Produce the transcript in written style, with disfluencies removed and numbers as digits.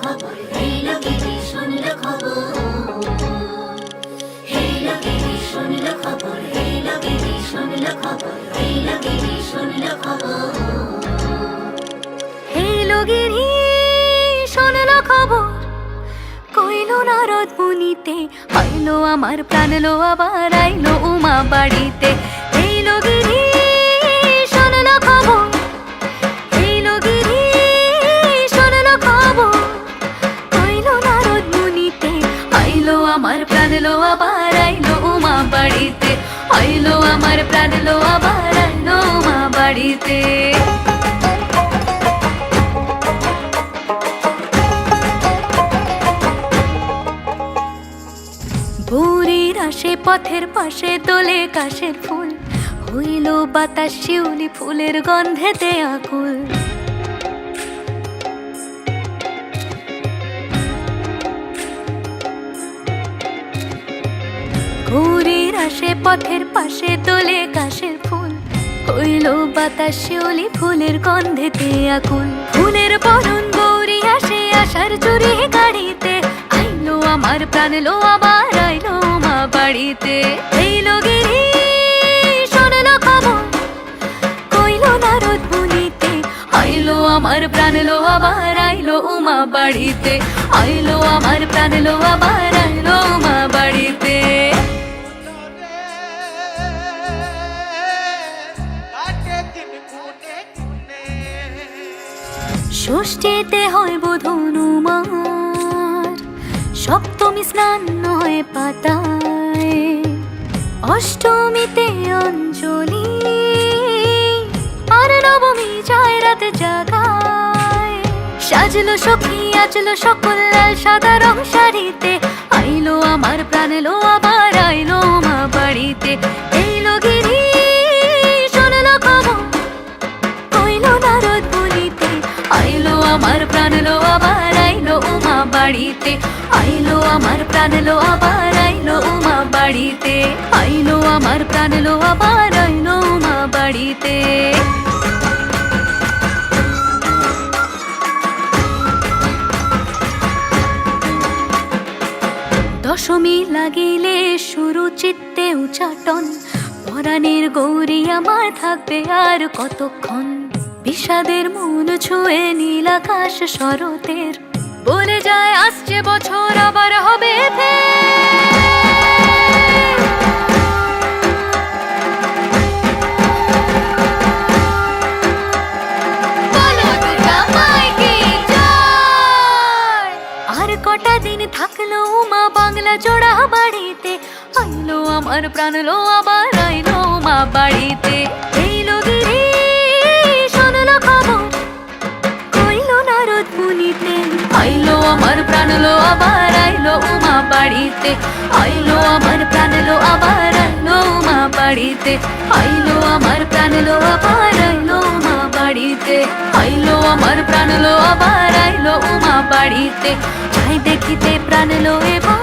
খবর, এইলো গিরি শুনলো খবর, এইলো গিরি শুনলো খবর, এইলো গিরি শুনলো খবর, এইলো গিরি শুনলো খবর, এইলো গিরি শুনলো খবর। কইলো নারদ মুনিতে, আইলো আমার প্রাণ লো আবার আইলো উমা বাড়িতে। এইলো গিরি শুনলো খবর, এইলো গিরি শুনলো খবর। কইলো নারদ মুনিতে, আইলো আমার প্রাণ লো আবার আইলো উমা বাড়িতে। আইলো আমার প্রাণ লো আবার আইলো উমা বাড়িতে। ভোরের আসে পথের পাশে তোলে কাশের ফুল, হইল বাতাস শিউলি ফুলের গন্ধেতে আকুল। ভোরের আসে পথের পাশে তোলে কাশের ফুল, হইল বাতাস শিউলি ফুলের গন্ধেতে আকুল। ফুলের বরণ গৌরী আসে আশার চুরি গাড়িতে, আইলো আমার প্রাণ লো আবার আইলো মা বাড়িতে। এইলো গিরি শুনলো খবর, কইলো নারদ মুনিতে, আইলো আমার প্রাণ লো আবার আইলো উমা বাড়িতে। আইলো আমার প্রাণ লো আবার আইলো উমা বাড়িতে। ষষ্ঠীতে হয় বোধন উমার, সপ্তমী স্নান হয় পাতায়, অষ্টমীতে অঞ্জলি, আর নবমী যায় রাত জাগায়। সাজলো সখী আজলো সকল লাল সাদা রং শাড়িতে, আইলো আমার প্রাণ লো আবার আইলো মা বাড়িতে। এইলো গিরি শুনলো খবর, কইলো নারদ মুনিতে, আইলো আমার প্রাণ লো আবার আইলো উমা বাড়িতে। আইলো আমার প্রাণ লো আবার আইলো উমা বাড়িতে। আইলো আমার প্রাণ লো আবার আইলো উমা বাড়িতে। দশমী লাগিলে শুরু চিত্তে উচাটন, পরাণের গৌরী আমার থাকবে আর কতক্ষণ। বিষাদের মন ছুঁয়ে নীল আকাশ শরতের, বলে যায় আসছে বছর আবার হবে ফের। বলো দুর্গা মাইকে জয়। আর কটা দিন থাকলো উমা বাংলা জোড়া বাড়িতে, আইলো আমার প্রাণ লো আবার আইলো মা বাড়িতে। এইলো গিরি শুনলো খবর, কইলো নারদ মুনিতে, আইলো আমার প্রাণ লো আবার আইলো উমা বাড়িতে। আইলো আমার প্রাণ লো আবার আইলো উমা বাড়িতে। আইলো আমার প্রাণ লো আবার আইলো উমা বাড়িতে। আইলো আমার প্রাণ লো আবার আইলো উমা বাড়িতে। যাই দেখিতে প্রাণ লো এবার